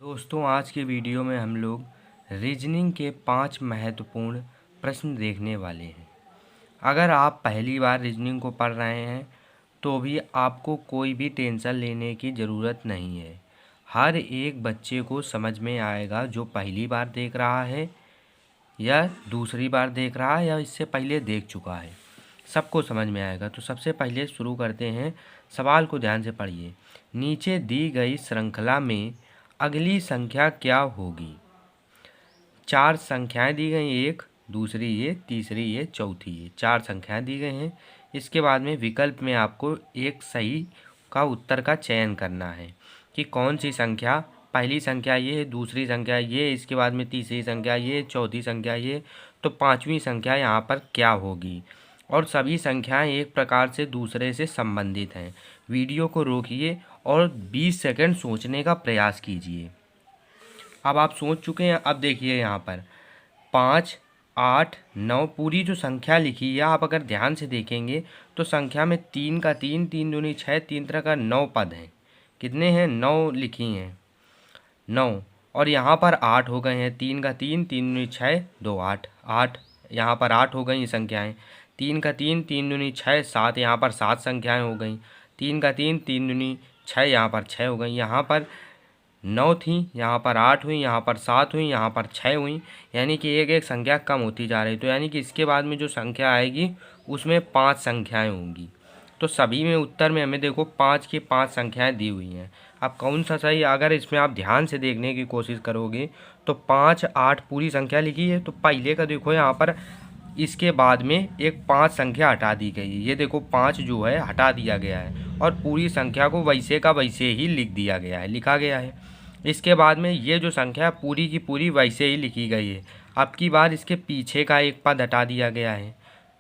दोस्तों, आज के वीडियो में हम लोग रीजनिंग के 5 महत्वपूर्ण प्रश्न देखने वाले हैं। अगर आप पहली बार रीजनिंग को पढ़ रहे हैं तो भी आपको कोई भी टेंशन लेने की ज़रूरत नहीं है। हर एक बच्चे को समझ में आएगा, जो पहली बार देख रहा है या दूसरी बार देख रहा है या इससे पहले देख चुका है, सबको समझ में आएगा। तो सबसे पहले शुरू करते हैं। सवाल को ध्यान से पढ़िए। नीचे दी गई श्रृंखला में अगली संख्या क्या होगी? 4 संख्याएं दी गई, एक, दूसरी ये, तीसरी ये, चौथी ये, 4 संख्याएं दी गई हैं। इसके बाद में विकल्प में आपको एक सही का उत्तर का चयन करना है कि कौन सी संख्या, पहली संख्या ये, दूसरी संख्या ये, इसके बाद में तीसरी संख्या ये, चौथी संख्या ये, तो पांचवी संख्या यहाँ पर क्या होगी। और सभी संख्याएं एक प्रकार से दूसरे से संबंधित हैं। वीडियो को रोकिए और 20 सेकंड सोचने का प्रयास कीजिए। अब आप सोच चुके हैं। अब देखिए यहाँ पर 5, 8, 9 पूरी जो संख्या लिखी है, आप अगर ध्यान से देखेंगे तो संख्या में 3 का 3, 3 दूनी 6, 3 तरह का 9 पद हैं। कितने हैं? 9 लिखी हैं, 9। और यहाँ पर 8 हो गए हैं। 3 का 3, 3 दूनी 6, 2 8, 8 यहाँ पर 8 हो गई संख्याएं। 3 का 3, 3 दूनी 6, 7 यहाँ पर 7 संख्याएं हो गई। 3 का 3, 3 दूनी 6 यहाँ पर 6 हो गई। यहाँ पर 9 थी, यहाँ पर 8 हुई, यहाँ पर 7 हुई, यहाँ पर 6 हुई। यानी कि एक एक संख्या कम होती जा रही। तो यानी कि इसके बाद में जो संख्या आएगी उसमें 5 संख्याएं होंगी। तो सभी में उत्तर में हमें देखो 5 की 5 संख्याएं दी हुई हैं। अब कौन सा सही? अगर इसमें आप ध्यान से देखने की कोशिश करोगे तो 5, 8 पूरी संख्या लिखी है, तो पहले का देखो यहाँ पर इसके बाद में एक 5 संख्या हटा दी गई है। ये देखो 5 जो है हटा दिया गया है और पूरी संख्या को वैसे का वैसे ही लिख दिया गया है, लिखा गया है। इसके बाद में ये जो संख्या पूरी की पूरी वैसे ही लिखी गई है। अब की बार इसके पीछे का एक पद हटा दिया गया है,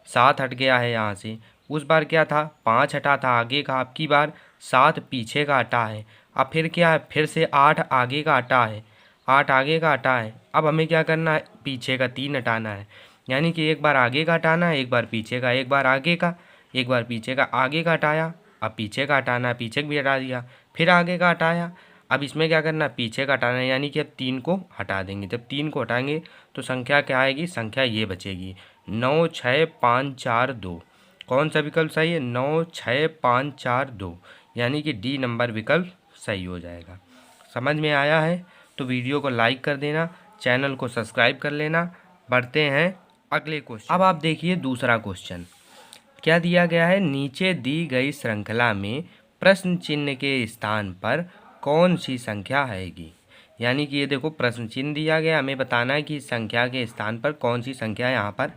7 हट गया है यहाँ से। उस बार क्या था? 5 हटा था आगे का, अब की बार 7 पीछे का हटा है। अब फिर क्या है? फिर से 8 आगे का हटा है, 8 आगे का हटा है। अब हमें क्या करना है? पीछे का 3 हटाना है। यानी कि एक बार आगे का हटाना है, एक बार पीछे का, एक बार आगे का, एक बार पीछे का। आगे का हटाया, अब पीछे का हटाना है, पीछे भी हटा दिया, फिर आगे का हटाया। अब इसमें क्या करना है? पीछे का हटाना है। यानी कि अब 3 को हटा देंगे। जब 3 को हटाएंगे तो संख्या क्या आएगी? संख्या ये बचेगी, 9, 6, 5, 4, 2। कौन सा विकल्प सही है? 9, 6, 5, 4, 2। यानी कि डी नंबर विकल्प सही हो जाएगा। समझ में आया है तो वीडियो को लाइक कर देना, चैनल को सब्सक्राइब कर लेना। बढ़ते हैं अगले क्वेश्चन। अब आप देखिए दूसरा क्वेश्चन क्या दिया गया है। नीचे दी गई श्रृंखला में प्रश्न चिन्ह के स्थान पर कौन सी संख्या आएगी? यानी कि ये देखो प्रश्न चिन्ह दिया गया, हमें बताना है कि इस संख्या के स्थान पर कौन सी संख्या यहाँ पर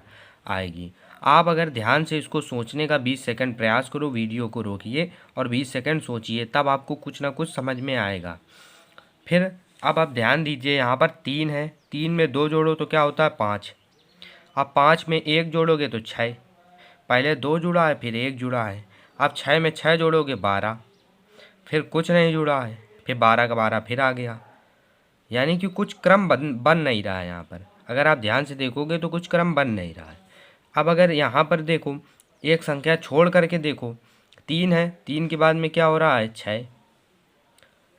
आएगी। आप अगर ध्यान से इसको सोचने का 20 सेकंड प्रयास करो, वीडियो को रोकिए और 20 सेकंड सोचिए, तब आपको कुछ ना कुछ समझ में आएगा। फिर अब आप ध्यान दीजिए, यहाँ पर 3 है, 3 में 2 जोड़ो तो क्या होता है? 5। अब 5 में 1 जोड़ोगे तो 6। पहले 2 जुड़ा है, फिर 1 जुड़ा है। अब 6 में 6 जोड़ोगे 12, फिर कुछ नहीं जुड़ा है, फिर 12 का 12 फिर आ गया। यानी कि कुछ क्रम बन नहीं रहा है यहाँ पर। अगर आप ध्यान से देखोगे तो कुछ क्रम बन नहीं रहा है। अब अगर यहाँ पर देखो, एक संख्या छोड़ करके देखो, 3 है, 3 के बाद में क्या हो रहा है? 6,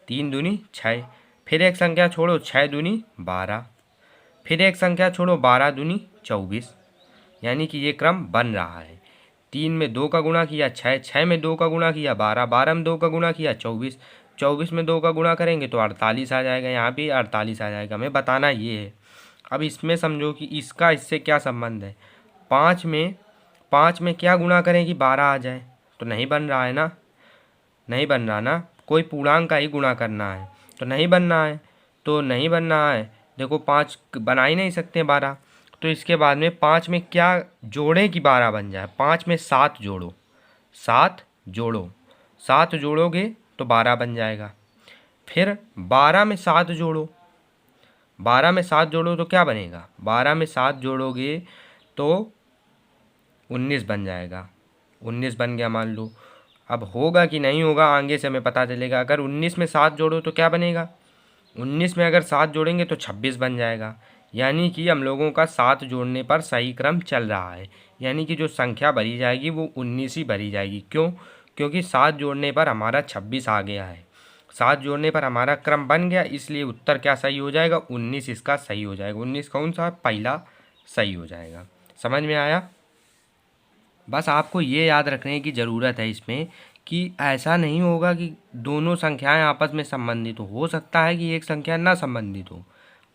3 दूनी 6। फिर एक संख्या छोड़ो, 6 दूनी 12। फिर एक संख्या छोड़ो, 12 दूनी 24। यानी कि ये क्रम बन रहा है। 3 में 2 का गुणा किया 6, 6 में 2 का गुणा किया 12, 12 में 2 का गुणा किया 24, 24 में 2 का गुणा करेंगे तो 48 आ जाएगा। यहाँ भी 48 आ जाएगा। हमें बताना ये है। अब इसमें समझो कि इसका इससे क्या संबंध है। 5 में क्या गुणा करें कि 12 आ जाए? तो नहीं बन रहा है ना, नहीं बन रहा ना। कोई पूर्णांक का ही गुणा करना है, तो नहीं बनना है, तो नहीं बन रहा है। देखो 5 बना ही नहीं सकते 12। तो इसके बाद में 5 में क्या जोड़ें कि 12 बन जाए? 5 में 7 जोड़ो, 7 जोड़ो, 7 जोड़ोगे तो 12 बन जाएगा। फिर 12 में 7 जोड़ो, 12 में 7 जोड़ो तो क्या बनेगा? 12 में 7 जोड़ोगे तो 19 बन जाएगा। 19 बन गया मान लो। अब होगा कि नहीं होगा आगे से हमें पता चलेगा। अगर 19 में 7 जोड़ो तो क्या बनेगा? 19 में अगर 7 जोड़ेंगे तो 26 बन जाएगा। यानी कि हम लोगों का 7 जोड़ने पर सही क्रम चल रहा है। यानी कि जो संख्या भरी जाएगी वो 19 ही भरी जाएगी। क्यों? क्योंकि 7 जोड़ने पर हमारा 26 आ गया है। सात जोड़ने पर हमारा क्रम बन गया, इसलिए उत्तर क्या सही हो जाएगा, 19 इसका सही हो जाएगा। 19 कौन सा, पहला सही हो जाएगा। समझ में आया। बस आपको ये याद रखने की ज़रूरत है इसमें कि ऐसा नहीं होगा कि दोनों संख्याएं आपस में संबंधित हो सकता है कि एक संख्या ना संबंधित हो,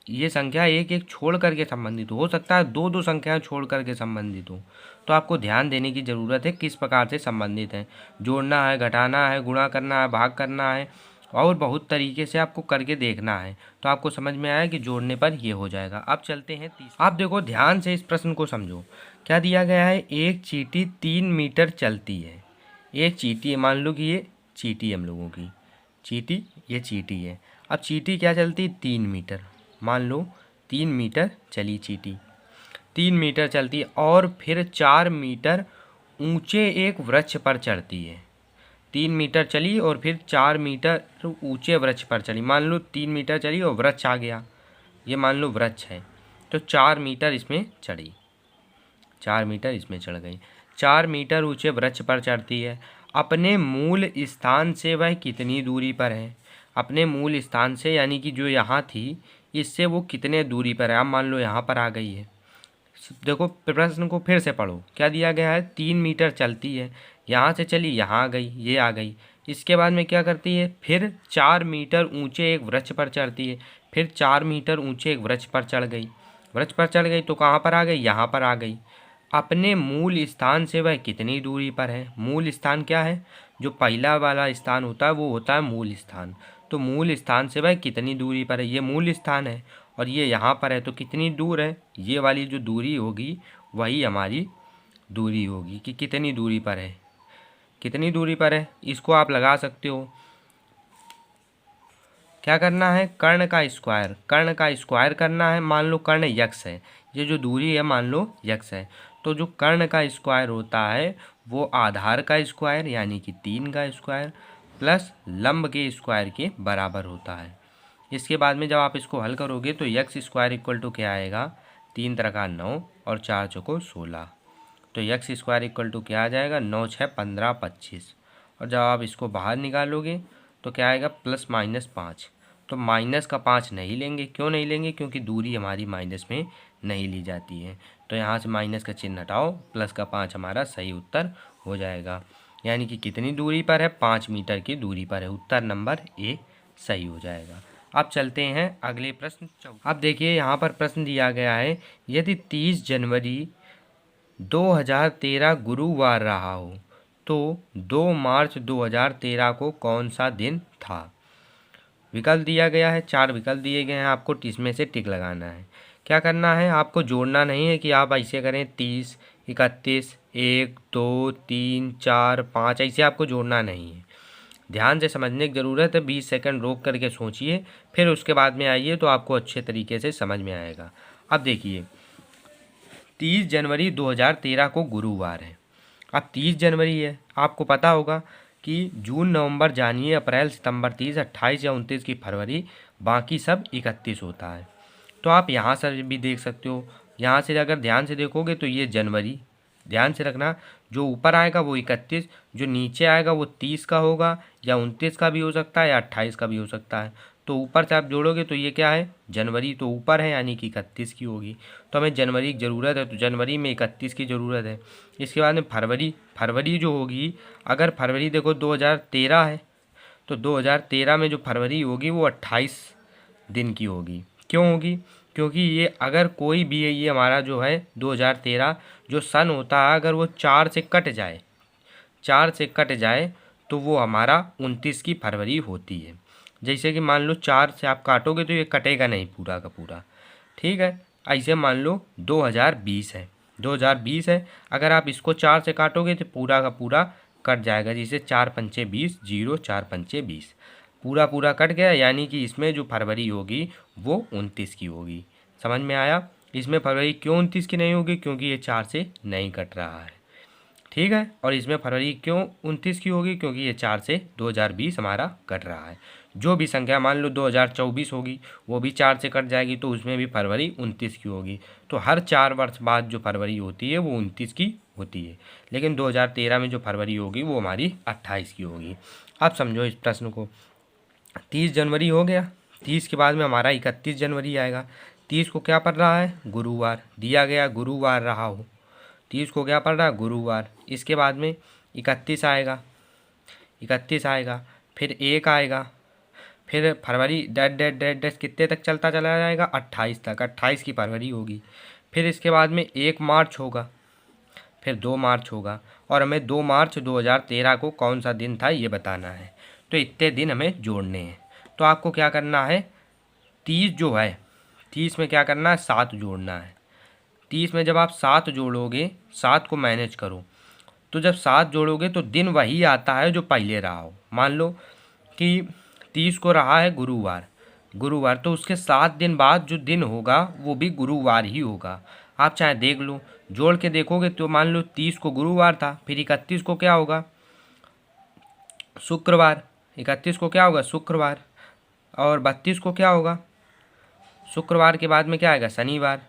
ये संख्या एक एक छोड़ करके संबंधित हो सकता है दो दो संख्याएं छोड़ करके संबंधित हो। तो आपको ध्यान देने की ज़रूरत है किस प्रकार से संबंधित है, जोड़ना है, घटाना है, गुणा करना है, भाग करना है, और बहुत तरीके से आपको करके देखना है। तो आपको समझ में आया कि जोड़ने पर ये हो जाएगा। अब चलते हैं आप देखो ध्यान से इस प्रश्न को समझो। क्या दिया गया है, एक चींटी 3 मीटर चलती है। एक चींटी है, मान लो कि ये चींटी है हम लोगों की, चींटी, ये चींटी है। अब चींटी क्या चलती है, 3 मीटर, मान लो 3 मीटर चली चींटी, 3 मीटर चलती है और फिर 4 मीटर ऊंचे एक वृक्ष पर चढ़ती है। 3 मीटर चली और फिर 4 मीटर ऊंचे वृक्ष पर चली। मान लो 3 मीटर चली और वृक्ष आ गया, ये मान लो वृक्ष है, तो 4 मीटर इसमें चढ़ी, 4 मीटर इसमें चढ़ गई। 4 मीटर ऊंचे वृक्ष पर चढ़ती है। अपने मूल स्थान से वह कितनी दूरी पर है। अपने मूल स्थान से यानी कि जो यहाँ थी, इससे वो कितने दूरी पर है। अब मान लो यहाँ पर आ गई है। देखो प्रश्न को फिर से पढ़ो। क्या दिया गया है, 3 मीटर चलती है, यहाँ से चली, यहाँ आ गई, ये आ गई। इसके बाद में क्या करती है, फिर 4 मीटर ऊंचे एक वृक्ष पर चढ़ती है, फिर 4 मीटर ऊंचे एक वृक्ष पर चढ़ गई। वृक्ष पर चढ़ गई तो कहाँ पर आ गई, यहाँ पर आ गई। अपने मूल स्थान से वह कितनी दूरी पर है। मूल स्थान क्या है, जो पहला वाला स्थान होता है वो होता है मूल स्थान। तो मूल स्थान से वह कितनी दूरी पर है, ये मूल स्थान है और ये यहाँ पर है, तो कितनी दूर है, ये वाली जो दूरी होगी वही हमारी दूरी होगी कि कितनी दूरी पर है, कितनी दूरी पर है। इसको आप लगा सकते हो। क्या करना है, कर्ण का स्क्वायर, कर्ण का स्क्वायर करना है। मान लो कर्ण यक्स है, ये जो दूरी है मान लो यक्स है, तो जो कर्ण का स्क्वायर होता है वो आधार का स्क्वायर यानी कि 3 का स्क्वायर प्लस लंब के स्क्वायर के बराबर होता है। इसके बाद में जब आप इसको हल करोगे तो यक्स स्क्वायर इक्वल टू क्या आएगा, 3 त्रिका 9 और 4 चौको 16। तो यक्स स्क्वायर इक्वल टू क्या आ जाएगा, 9 6 15 25। और जब आप इसको बाहर निकालोगे तो क्या आएगा, प्लस माइनस 5। तो माइनस का 5 नहीं लेंगे, क्यों नहीं लेंगे, क्योंकि दूरी हमारी माइनस में नहीं ली जाती है। तो यहाँ से माइनस का चिन्ह हटाओ, प्लस का 5 हमारा सही उत्तर हो जाएगा। यानी कि कितनी दूरी पर है, 5 मीटर की दूरी पर है। उत्तर नंबर ए सही हो जाएगा। अब चलते हैं अगले प्रश्न। अब देखिए यहाँ पर प्रश्न दिया गया है, यदि 30 जनवरी 2013 गुरुवार रहा हो तो 2 मार्च 2013 को कौन सा दिन था। विकल्प दिया गया है, 4 विकल्प दिए गए हैं, आपको इसमें से टिक लगाना है। क्या करना है, आपको जोड़ना नहीं है कि आप ऐसे करें 30 31 1 2 3 4 5, ऐसे आपको जोड़ना नहीं है। ध्यान से समझने की ज़रूरत है, 20 सेकंड रोक करके सोचिए, फिर उसके बाद में आइए तो आपको अच्छे तरीके से समझ में आएगा। अब देखिए 30 जनवरी 2013 को गुरुवार है। अब 30 जनवरी है, आपको पता होगा कि जून नवंबर जनवरी अप्रैल सितंबर 30 28 या 29 की फरवरी, बाकी सब 31 होता है। तो आप यहाँ से भी देख सकते हो, यहाँ से अगर ध्यान से देखोगे तो ये जनवरी, ध्यान से रखना, जो ऊपर आएगा वो 31, जो नीचे आएगा वो 30 का होगा या 29 का भी हो सकता है या 28 का भी हो सकता है। तो ऊपर से आप जोड़ोगे तो ये क्या है, जनवरी तो ऊपर है यानी कि 31 की होगी। तो हमें जनवरी की ज़रूरत है, तो जनवरी में 31 की ज़रूरत है। इसके बाद में फरवरी, फरवरी जो होगी, अगर फरवरी देखो 2013 है तो 2013 में जो फरवरी होगी वो 28 दिन की होगी। क्यों होगी, क्योंकि ये अगर कोई भी ये हमारा जो है 2013 जो सन होता है, अगर वो 4 से कट जाए, 4 से कट जाए तो वो हमारा 29 की फरवरी होती है। जैसे कि मान लो 4 से आप काटोगे तो ये कटेगा नहीं पूरा का पूरा, ठीक है। ऐसे मान लो 2020 है, 2020 है, अगर आप इसको 4 से काटोगे तो पूरा का पूरा कट जाएगा। जैसे 4 पंचे 20, 0 4 पंचे 20, पूरा पूरा कट गया, यानी कि इसमें जो फरवरी होगी वो 29 की होगी। समझ में आया। इसमें फरवरी क्यों 29 की नहीं होगी, क्योंकि ये 4 से नहीं कट रहा है, ठीक है। और इसमें फरवरी क्यों 29 की होगी, क्योंकि ये 4 से 2020 हमारा कट रहा है। जो भी संख्या मान लो 2024 होगी वो भी 4 से कट जाएगी, तो उसमें भी फरवरी 29 की होगी। तो हर 4 वर्ष बाद जो फरवरी होती है वो 29 की होती है, लेकिन 2013 में जो फरवरी होगी वो हमारी 28 की होगी। अब समझो इस प्रश्न को। 30 जनवरी हो गया। 30 के बाद में हमारा 31 जनवरी आएगा। 30 को क्या पड़ रहा है? गुरुवार दिया गया, गुरुवार रहा हो। 30 को क्या पड़ रहा है? गुरुवार। इसके बाद में 31 आएगा, 31 आएगा, फिर 1 आएगा, फिर फरवरी डैट डैट डैट डैट कितने तक चलता चला जाएगा? 28 तक। 28 की फरवरी होगी। फिर इसके बाद में 1 मार्च होगा, फिर 2 मार्च होगा, और हमें 2 मार्च 2013 को कौन सा दिन था ये बताना है। तो इतने दिन हमें जोड़ने हैं। तो आपको क्या करना है? 30 जो है, 30 में क्या करना है? 7 जोड़ना है। 30 में जब आप 7 जोड़ोगे, 7 को मैनेज करो, तो जब 7 जोड़ोगे तो दिन वही आता है जो पहले रहा हो। मान लो कि 30 को रहा है गुरुवार, गुरुवार तो उसके 7 दिन बाद जो दिन होगा वो भी गुरुवार ही होगा। आप चाहे देख लो, जोड़ के देखोगे तो मान लो 30 को गुरुवार था, फिर 31 को क्या होगा? शुक्रवार। 31 को क्या होगा? शुक्रवार। और 32 को क्या होगा? शुक्रवार के बाद में क्या आएगा? शनिवार।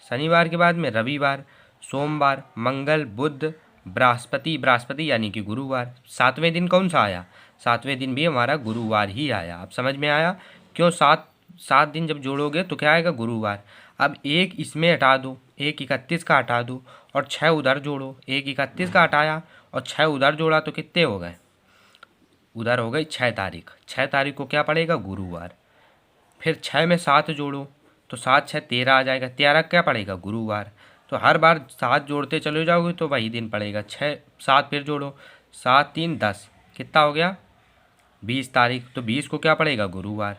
शनिवार के बाद में रविवार, सोमवार, मंगल, बुध, बृहस्पति, बृहस्पति यानी कि गुरुवार। 7वें दिन कौन सा आया? 7वें दिन भी हमारा गुरुवार ही आया। अब समझ में आया क्यों? 7 दिन जब जोड़ोगे तो क्या आएगा? गुरुवार। अब 1 इसमें हटा दो, 1 31 का हटा दो, और 6 उधर जोड़ो। 1 31 का हटाया और 6 उधर जोड़ा तो कितने हो गए? उधर हो गई 6 तारीख। 6 तारीख को क्या पड़ेगा? गुरुवार। फिर 6 में 7 जोड़ो तो 7 6 13 आ जाएगा। 13 क्या पड़ेगा? गुरुवार। तो हर बार 7 जोड़ते चले जाओगे तो वही दिन पड़ेगा। 6 7 फिर जोड़ो, 7 3 10, कितना हो गया? 20 तारीख। तो 20 को क्या पड़ेगा? गुरुवार।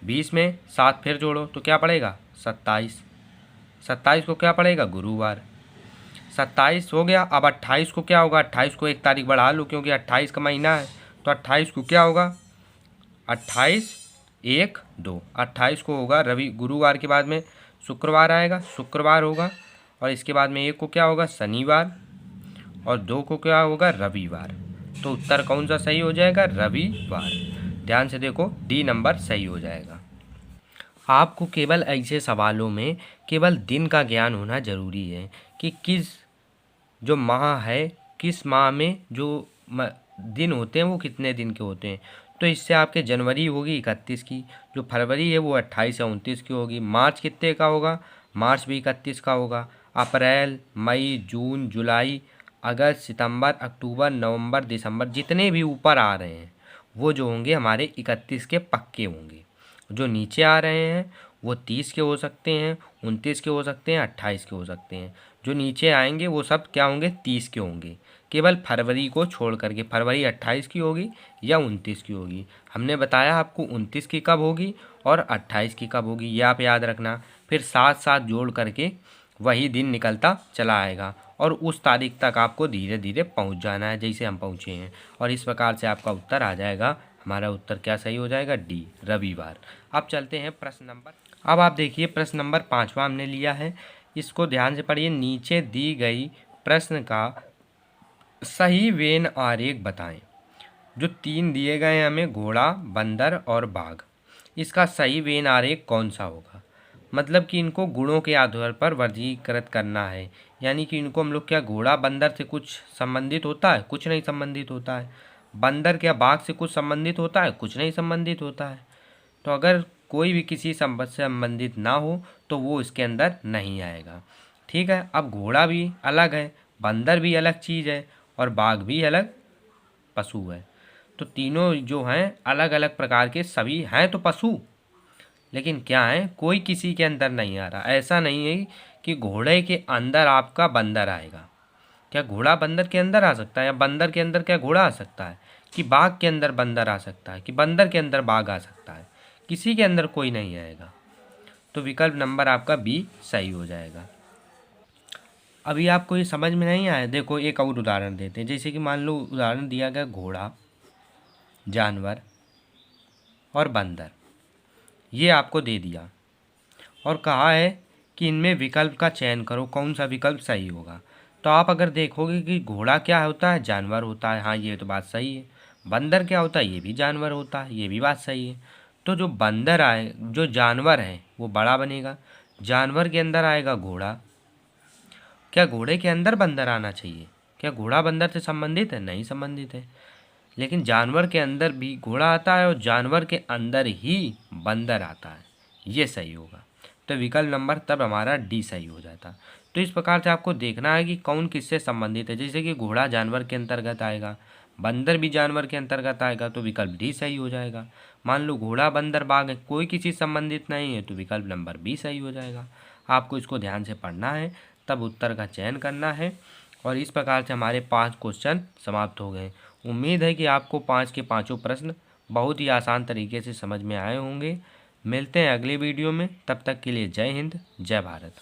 20 में 7 फिर जोड़ो तो क्या पड़ेगा? 27। 27 को क्या पड़ेगा? गुरुवार। 27 हो गया। अब 28 को क्या होगा? 28 को 1 तारीख बढ़ा लो क्योंकि 28 का महीना है। तो 28 को क्या होगा? 28 1 2, 28 को होगा रवि, गुरुवार के बाद में शुक्रवार आएगा, शुक्रवार होगा, और इसके बाद में 1 को क्या होगा? शनिवार, और 2 को क्या होगा? रविवार। तो उत्तर कौन सा सही हो जाएगा? रविवार। ध्यान से देखो, डी नंबर सही हो जाएगा। आपको केवल ऐसे सवालों में केवल दिन का ज्ञान होना जरूरी है कि किस जो माह है, किस माह में जो दिन होते हैं वो कितने दिन के होते हैं। तो इससे आपके जनवरी होगी 31 की, जो फरवरी है वो 28 या 29 की होगी। मार्च कितने का होगा? मार्च भी 31 का होगा। अप्रैल, मई, जून, जुलाई, अगस्त, सितंबर, अक्टूबर, नवंबर, दिसंबर, जितने भी ऊपर आ रहे हैं वो जो होंगे हमारे 31 के पक्के होंगे। जो नीचे आ रहे हैं वो 30 के हो सकते हैं, 29 के हो सकते हैं, 28 के हो सकते हैं। जो नीचे आएंगे वो सब क्या होंगे? 30 के होंगे। केवल फरवरी को छोड़ करके, फरवरी 28 की होगी या 29 की होगी। हमने बताया आपको 29 की कब होगी और 28 की कब होगी, ये आप याद रखना। फिर साथ साथ जोड़ करके वही दिन निकलता चला आएगा और उस तारीख तक आपको धीरे धीरे पहुंच जाना है जैसे हम पहुंचे हैं। और इस प्रकार से आपका उत्तर आ जाएगा। हमारा उत्तर क्या सही हो जाएगा? डी, रविवार। अब चलते हैं प्रश्न नंबर, अब आप देखिए प्रश्न नंबर 5वां हमने लिया है। इसको ध्यान से पढ़िए। नीचे दी गई प्रश्न का सही वेन आरेख बताएं। जो 3 दिए गए हैं हमें, घोड़ा, बंदर और बाघ, इसका सही वेन आरेख कौन सा होगा? मतलब कि इनको गुणों के आधार पर वर्गीकृत करना है। यानी कि इनको हम लोग क्या, घोड़ा बंदर से कुछ संबंधित होता है? कुछ नहीं संबंधित होता है। बंदर क्या बाघ से कुछ संबंधित होता है? कुछ नहीं संबंधित होता है। तो अगर कोई भी किसी संबंध से संबंधित ना हो तो वो इसके अंदर नहीं आएगा। ठीक है। अब घोड़ा भी अलग है, बंदर भी अलग चीज़ है, और बाघ भी अलग पशु है। तो तीनों जो हैं अलग अलग प्रकार के, सभी हैं तो पशु, लेकिन क्या है, कोई किसी के अंदर नहीं आ रहा। ऐसा नहीं है कि घोड़े के अंदर आपका बंदर आएगा। क्या घोड़ा बंदर के अंदर आ सकता है? या बंदर के अंदर क्या घोड़ा आ सकता है? कि बाघ के अंदर बंदर आ सकता है? कि बंदर के अंदर बाघ आ सकता है? किसी के अंदर कोई नहीं आएगा। तो विकल्प नंबर आपका बी सही हो जाएगा। अभी आपको ये समझ में नहीं आया? देखो एक और उदाहरण देते हैं। जैसे कि मान लो उदाहरण दिया गया घोड़ा, जानवर और बंदर, ये आपको दे दिया और कहा है कि इनमें विकल्प का चयन करो, कौन सा विकल्प सही होगा। तो आप अगर देखोगे कि घोड़ा क्या होता है? जानवर होता है। हाँ, ये तो बात सही है। बंदर क्या होता है? ये भी जानवर होता है। ये भी बात सही है। तो जो बंदर आए, जो जानवर है वो बड़ा बनेगा। जानवर के अंदर आएगा घोड़ा। क्या घोड़े के अंदर बंदर आना चाहिए? क्या घोड़ा बंदर से संबंधित है? नहीं संबंधित है। लेकिन जानवर के अंदर भी घोड़ा आता है और जानवर के अंदर ही बंदर आता है, ये सही होगा। तो विकल्प नंबर तब हमारा डी सही हो जाता। तो इस प्रकार से आपको देखना है कि कौन किससे संबंधित है। जैसे कि घोड़ा जानवर के अंतर्गत आएगा, बंदर भी जानवर के अंतर्गत आएगा, तो विकल्प डी सही हो जाएगा। मान लो घोड़ा बंदर बाघ है, कोई किसी से संबंधित नहीं है, तो विकल्प नंबर बी सही हो जाएगा। आपको इसको ध्यान से पढ़ना है, तब उत्तर का चयन करना है। और इस प्रकार से हमारे 5 क्वेश्चन समाप्त हो गए। उम्मीद है कि आपको 5 के पाँचों प्रश्न बहुत ही आसान तरीके से समझ में आए होंगे। मिलते हैं अगले वीडियो में, तब तक के लिए जय हिंद, जय भारत।